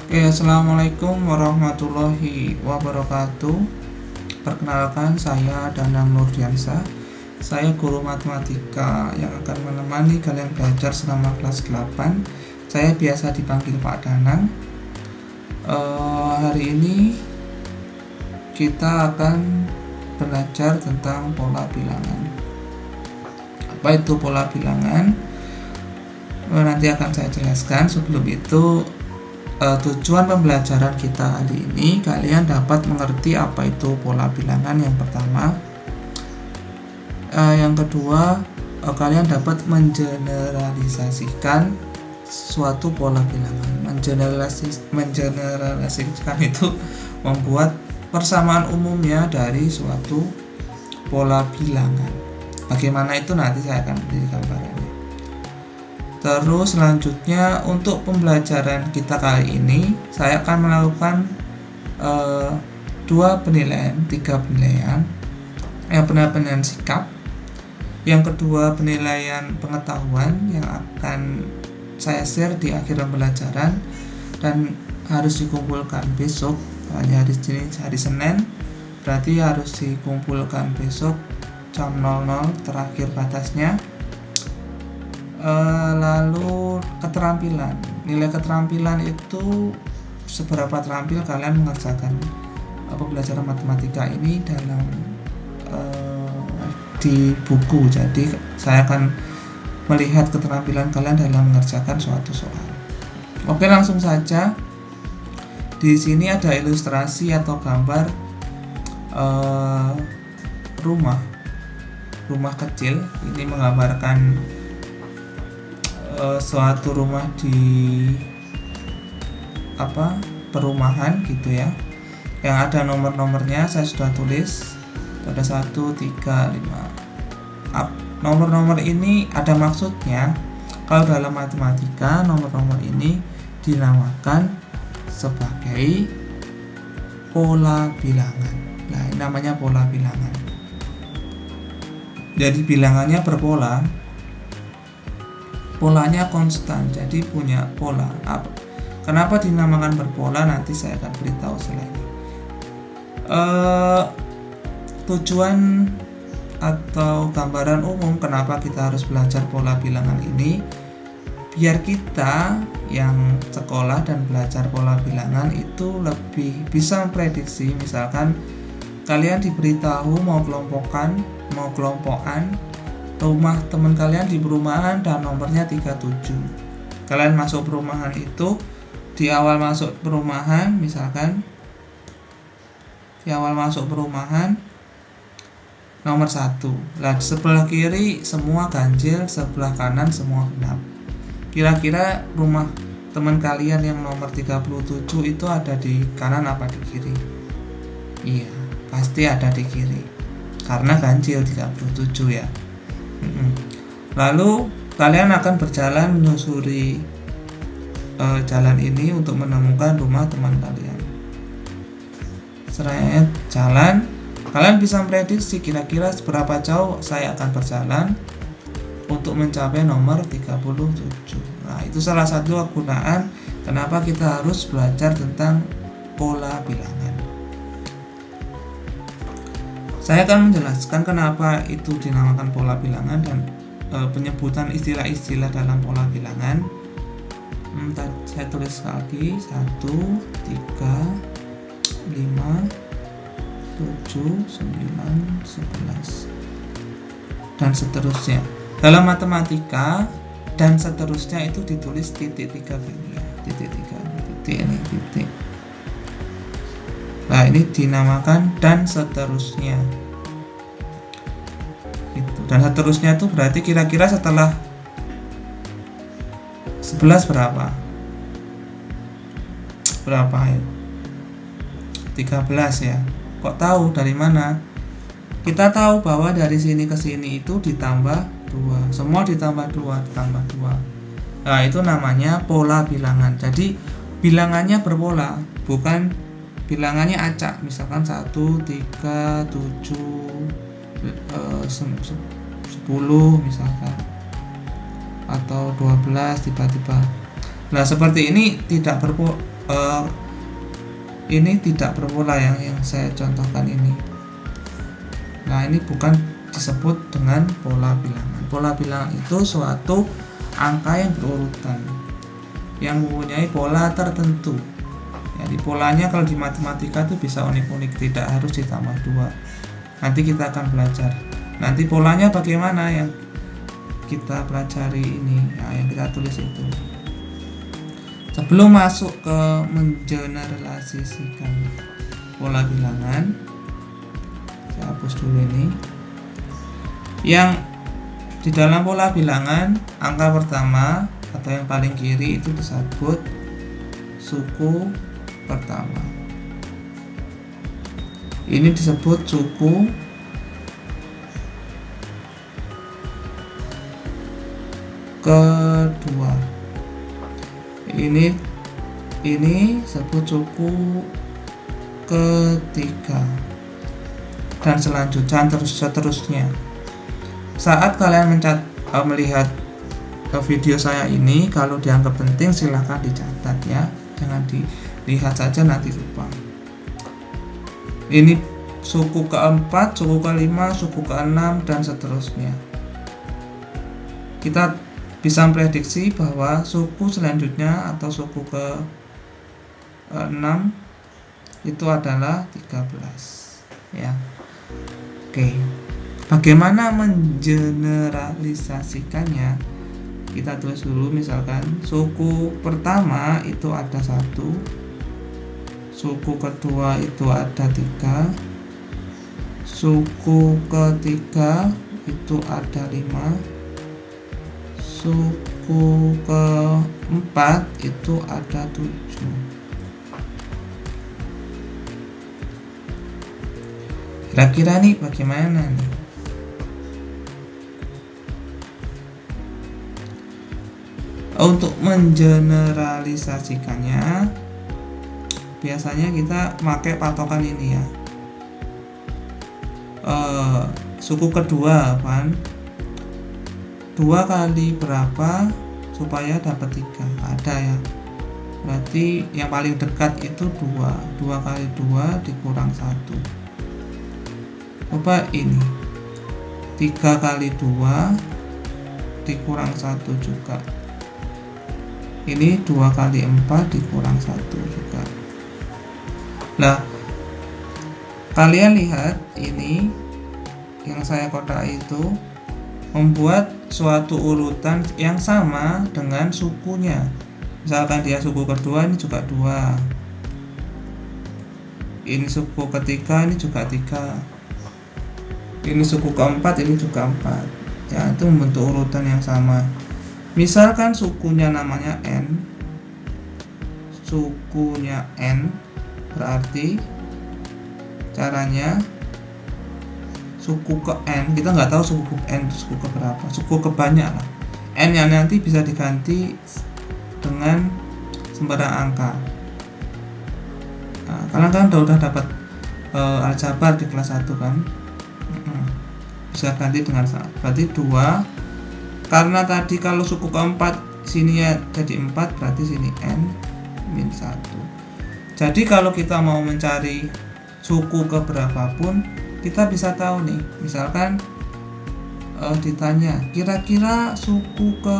Oke, assalamualaikum warahmatullahi wabarakatuh. Perkenalkan, saya Danang Nurdiansyah. Saya guru matematika yang akan menemani kalian belajar selama kelas 8. Saya biasa dipanggil Pak Danang. Hari ini kita akan belajar tentang pola bilangan. Apa itu pola bilangan? Nanti akan saya jelaskan. Sebelum itu, tujuan pembelajaran kita hari ini, kalian dapat mengerti apa itu pola bilangan yang pertama. Yang kedua, kalian dapat mengeneralisasikan suatu pola bilangan. Mengeneralisasikan itu membuat persamaan umumnya dari suatu pola bilangan. Bagaimana itu nanti saya akan beri gambarannya. Terus selanjutnya, untuk pembelajaran kita kali ini saya akan melakukan 3 penilaian. Yang pertama penilaian sikap, yang kedua penilaian pengetahuan yang akan saya share di akhir pembelajaran dan harus dikumpulkan besok. Hanya hari Senin, berarti harus dikumpulkan besok jam 00 terakhir batasnya. Lalu keterampilan, nilai keterampilan itu seberapa terampil kalian mengerjakan pembelajaran matematika ini dalam di buku. Jadi saya akan melihat keterampilan kalian dalam mengerjakan suatu soal. Oke, langsung saja. Di sini ada ilustrasi atau gambar rumah kecil. Ini menggambarkan suatu rumah di perumahan gitu ya, yang ada nomor-nomornya. Saya sudah tulis, ada 1, 3, 5. Nomor-nomor ini ada maksudnya. Kalau dalam matematika, nomor-nomor ini dinamakan sebagai pola bilangan. Nah, ini namanya pola bilangan. Jadi bilangannya berpola, polanya konstan, jadi punya pola. Kenapa dinamakan berpola? Nanti saya akan beritahu setelah ini. Tujuan atau gambaran umum kenapa kita harus belajar pola bilangan ini, biar kita yang sekolah dan belajar pola bilangan itu lebih bisa memprediksi. Misalkan kalian diberitahu mau kelompokan, mau kelompokan rumah teman kalian di perumahan dan nomornya 37. Kalian masuk perumahan itu, di awal masuk perumahan, misalkan di awal masuk perumahan nomor 1. Lah, sebelah kiri semua ganjil, sebelah kanan semua genap. Kira-kira rumah teman kalian yang nomor 37 itu ada di kanan apa di kiri? Iya, pasti ada di kiri, karena ganjil 37 ya. Lalu kalian akan berjalan menyusuri jalan ini untuk menemukan rumah teman kalian. Seret jalan, kalian bisa memprediksi kira-kira seberapa jauh saya akan berjalan untuk mencapai nomor 37. Nah, itu salah satu kegunaan kenapa kita harus belajar tentang pola bilangan. Saya akan menjelaskan kenapa itu dinamakan pola bilangan dan penyebutan istilah-istilah dalam pola bilangan. Saya tulis lagi 1, 3, 5, 7, 9, 11 dan seterusnya. Dalam matematika dan seterusnya itu ditulis titik 3 gini ya. Titik 3, titik ini, titik. Nah, ini dinamakan dan seterusnya. Gitu. Dan seterusnya itu berarti kira-kira setelah 11 berapa? Berapa ya? 13 ya. Kok tahu dari mana? Kita tahu bahwa dari sini ke sini itu ditambah 2. Semua ditambah 2, ditambah 2. Nah, itu namanya pola bilangan. Jadi bilangannya berpola, bukan bilangannya acak. Misalkan 1, 3, 7, 10 misalkan, atau 12 tiba-tiba. Nah, seperti ini tidak ini tidak berpola yang saya contohkan ini. Nah, ini bukan disebut dengan pola bilangan. Pola bilangan itu suatu angka yang berurutan, yang mempunyai pola tertentu. Jadi polanya kalau di matematika itu bisa unik-unik, tidak harus ditambah 2. Nanti kita akan belajar. Nanti polanya bagaimana yang kita pelajari ini, yang kita tulis itu. Sebelum masuk ke mengeneralisasikan pola bilangan, saya hapus dulu ini. Yang di dalam pola bilangan, angka pertama atau yang paling kiri itu disebut suku pertama. Ini disebut suku kedua. Ini disebut suku ketiga, dan seterusnya. Saat kalian melihat video saya ini, kalau dianggap penting silahkan dicatat ya, jangan dilihat saja nanti lupa. Ini suku keempat, suku kelima, suku keenam, dan seterusnya. Kita bisa memprediksi bahwa suku selanjutnya atau suku ke-6 itu adalah 13 ya. Oke. Bagaimana mengeneralisasikannya? Kita tulis dulu, misalkan suku pertama itu ada 1, suku kedua itu ada 3, suku ketiga itu ada 5, suku keempat itu ada 7. Kira-kira nih bagaimana nih? Untuk mengeneralisasikannya, biasanya kita pakai patokan ini ya. Suku kedua kan, 2 kali berapa supaya dapat 3? Ada ya. Berarti yang paling dekat itu 2. 2 kali 2 dikurang 1. Coba ini 3 kali 2 dikurang 1 juga. Ini 2 kali 4 dikurang 1 juga. Nah, kalian lihat ini yang saya kotak itu membuat suatu urutan yang sama dengan sukunya. Misalkan dia suku kedua, ini juga 2. Ini suku ketiga, ini juga 3. Ini suku keempat, ini juga 4. Ya, itu membentuk urutan yang sama. Misalkan sukunya namanya N. Sukunya N, berarti caranya suku ke N, kita nggak tahu suku N suku ke berapa, suku ke banyak lah. N yang nanti bisa diganti dengan sembarang angka. Nah, kalian kan udah dapat aljabar di kelas 1 kan, bisa ganti dengan 1, berarti 2. Karena tadi kalau suku keempat sini ya jadi 4, berarti sini N min 1. Jadi kalau kita mau mencari suku ke berapapun, kita bisa tahu nih, misalkan ditanya kira-kira suku ke,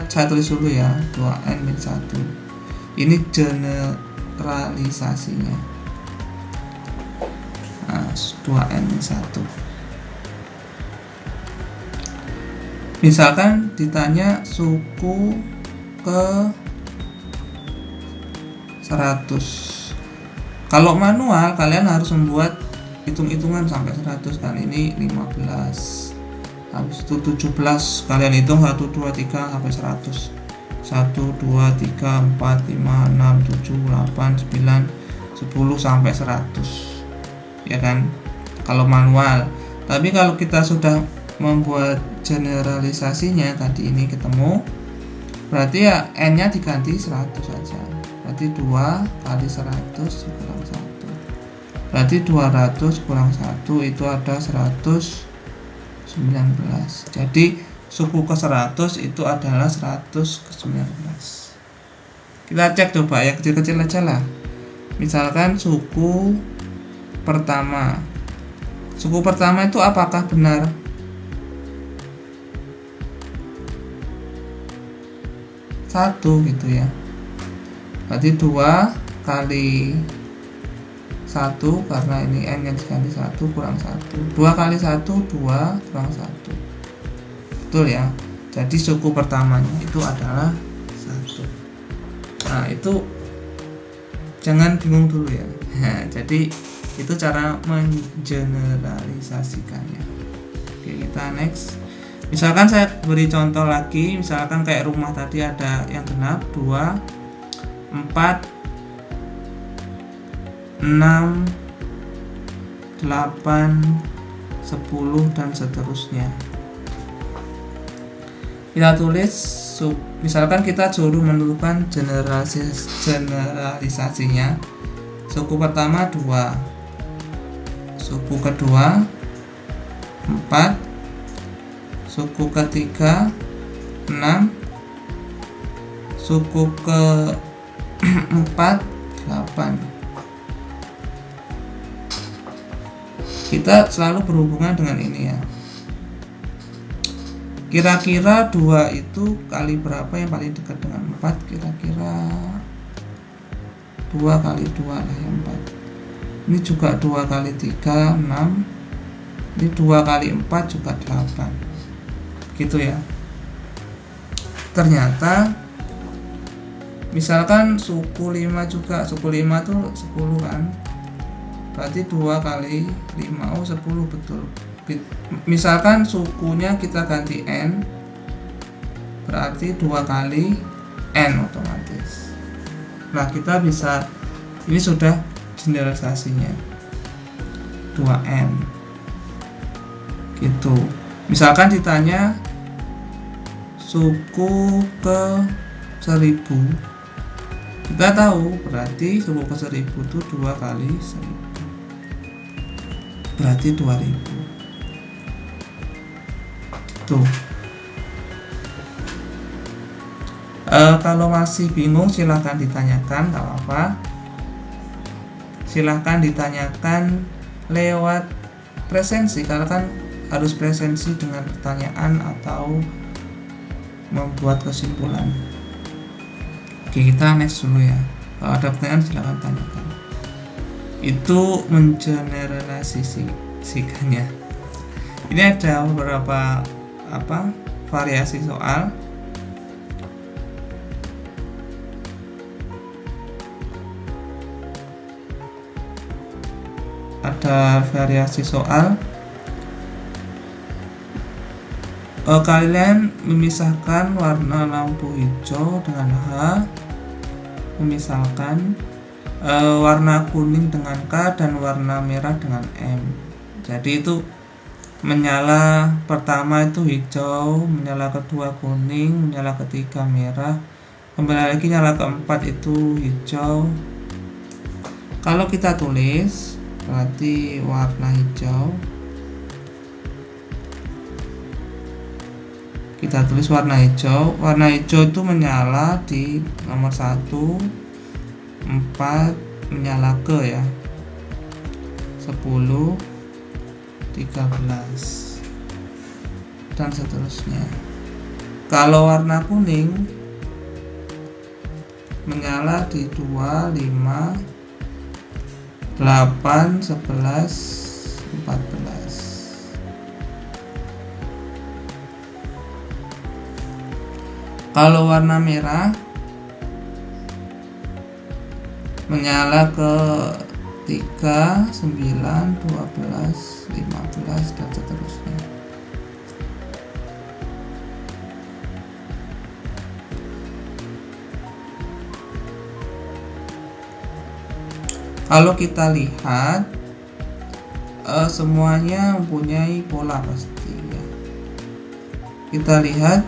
saya tulis dulu ya, 2N min 1. Ini generalisasinya. Nah, 2N min 1. Misalkan ditanya suku ke 100. Kalau manual kalian harus membuat hitung-hitungan sampai 100 kan. Ini 15, habis itu 17, kalian hitung 1, 2, 3 sampai 100. 1, 2, 3, 4, 5, 6, 7, 8, 9, 10 sampai 100 ya kan, kalau manual. Tapi kalau kita sudah membuat generalisasinya, tadi ini ketemu, berarti ya N nya diganti 100 saja. Berarti 2 kali 100 kurang 1. Berarti 200 kurang 1 itu ada 119. Jadi suku ke 100 itu adalah 100 ke 19. Kita cek coba yang kecil-kecil aja lah. Misalkan suku pertama. Suku pertama itu apakah benar? 1 gitu ya. Berarti 2 kali 1, karena ini n yang dikali 1 kurang 1. 2 kali 1, 2 kurang 1. Betul ya. Jadi suku pertamanya itu adalah 1. Nah, itu jangan bingung dulu ya. Nah, jadi itu cara mengeneralisasikannya. Oke, kita next. Misalkan saya beri contoh lagi, misalkan kayak rumah tadi ada yang genap 2, 4, 6, 8, 10 dan seterusnya. Kita tulis misalkan kita suruh menentukan generalisasinya. Suku pertama 2, suku kedua 4, suku ketiga 6, suku keempat 8. Kita selalu berhubungan dengan ini ya. Kira-kira 2 itu kali berapa yang paling dekat dengan 4? Kira-kira 2 kali 2 lah yang 4. Ini juga 2 kali 3, 6. Ini 2 kali 4 juga 8. Gitu ya. Ternyata misalkan suku 5 juga. Suku 5 tuh 10 kan. Berarti 2 kali 5, 10 betul. Misalkan sukunya kita ganti n, berarti 2 kali n otomatis. Nah, kita bisa, ini sudah generalisasinya 2n gitu. Misalkan ditanya suku ke 1000, kita tahu berarti suku ke 1000 itu 2 kali 1000, berarti 2000. Tuh. Kalau masih bingung silahkan ditanyakan, gak apa-apa. Silahkan ditanyakan lewat presensi, karena kan harus presensi dengan pertanyaan atau membuat kesimpulan. Oke, kita next dulu ya. Kalau ada pertanyaan silahkan tanyakan. Itu mengeneralisasikannya. Ini ada beberapa variasi soal. Ada variasi soal. Kalian memisahkan warna lampu hijau dengan H, memisahkan warna kuning dengan K dan warna merah dengan M. Jadi itu menyala pertama itu hijau, menyala kedua kuning, menyala ketiga merah, kembali lagi nyala keempat itu hijau. Kalau kita tulis berarti warna hijau, kita tulis warna hijau itu menyala di nomor 1, 4 menyala ke ya, 10, 13 dan seterusnya. Kalau warna kuning menyala di 2, 5, 8, 11, 14. Kalau warna merah menyala ke 3, 9, 12, 15 dan seterusnya. Kalau kita lihat semuanya mempunyai pola pasti ya. Kita lihat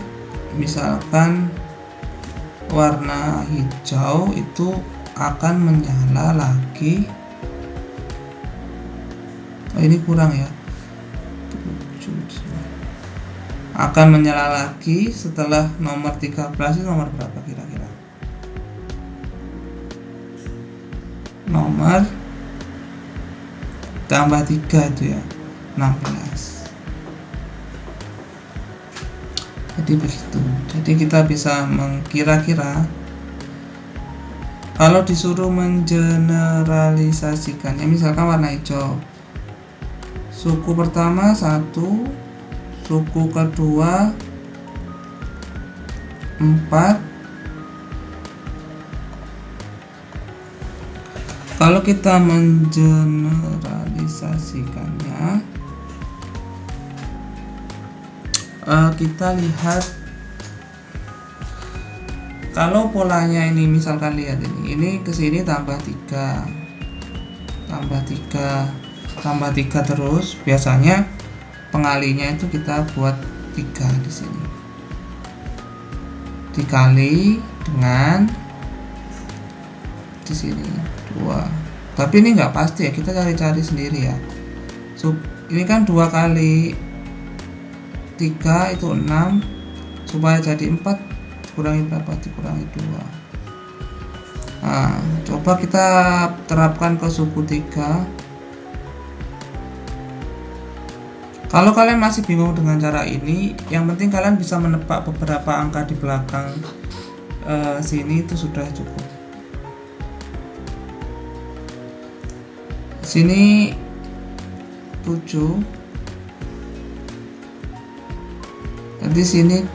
misalkan warna hijau itu akan menyala lagi. Ini kurang ya, akan menyala lagi setelah nomor 13 itu nomor berapa kira-kira? Nomor tambah 3 itu ya, 16. Jadi begitu. Jadi kita bisa mengkira-kira kalau disuruh mengeneralisasikannya, misalkan warna hijau. Suku pertama 1, suku kedua 4. Kalau kita mengeneralisasikannya, kita lihat kalau polanya ini, misalkan lihat ini kesini tambah 3 tambah 3 terus, biasanya pengalinya itu kita buat 3 di sini dikali dengan di sini 2. Tapi ini nggak pasti ya, kita cari-cari sendiri ya. Ini kan 2 kali 3 itu 6, supaya jadi 4 dikurangi berapa? Dikurangi 2. Nah, coba kita terapkan ke suku 3. Kalau kalian masih bingung dengan cara ini, yang penting kalian bisa menebak beberapa angka di belakang sini itu sudah cukup. Sini 7, nanti sini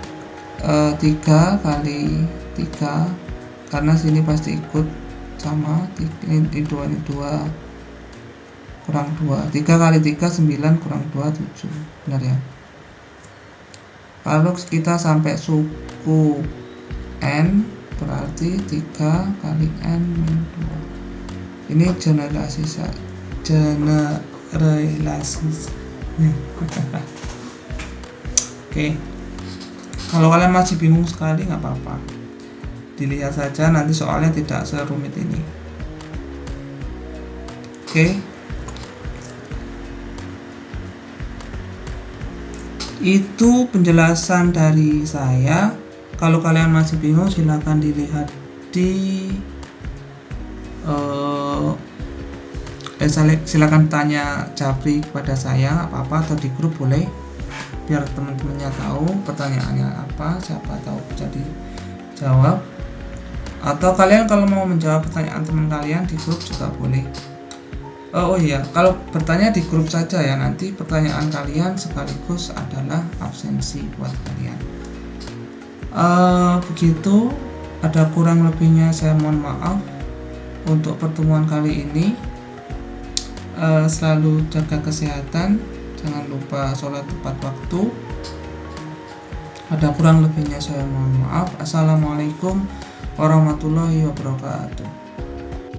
3 kali 3, karena sini pasti ikut sama, ini 2 kurang 2, 3 kali 3 9 kurang 2 7, benar ya. Kalau kita sampai suku n berarti 3 kali n min 2. Ini generalisasi. Oke. Kalau kalian masih bingung sekali nggak apa-apa, dilihat saja, nanti soalnya tidak serumit ini. Oke. Itu penjelasan dari saya. Kalau kalian masih bingung, silahkan dilihat di silakan tanya Japri kepada saya, apa-apa, atau di grup boleh, biar teman-temannya tahu pertanyaannya apa, siapa tahu bisa dijawab. Atau kalian kalau mau menjawab pertanyaan teman kalian di grup juga boleh. Oh iya, kalau bertanya di grup saja ya, nanti pertanyaan kalian sekaligus adalah absensi buat kalian. Begitu, ada kurang lebihnya saya mohon maaf untuk pertemuan kali ini. Selalu jaga kesehatan, jangan lupa sholat tepat waktu. Ada kurang lebihnya saya mohon maaf. Assalamualaikum warahmatullahi wabarakatuh.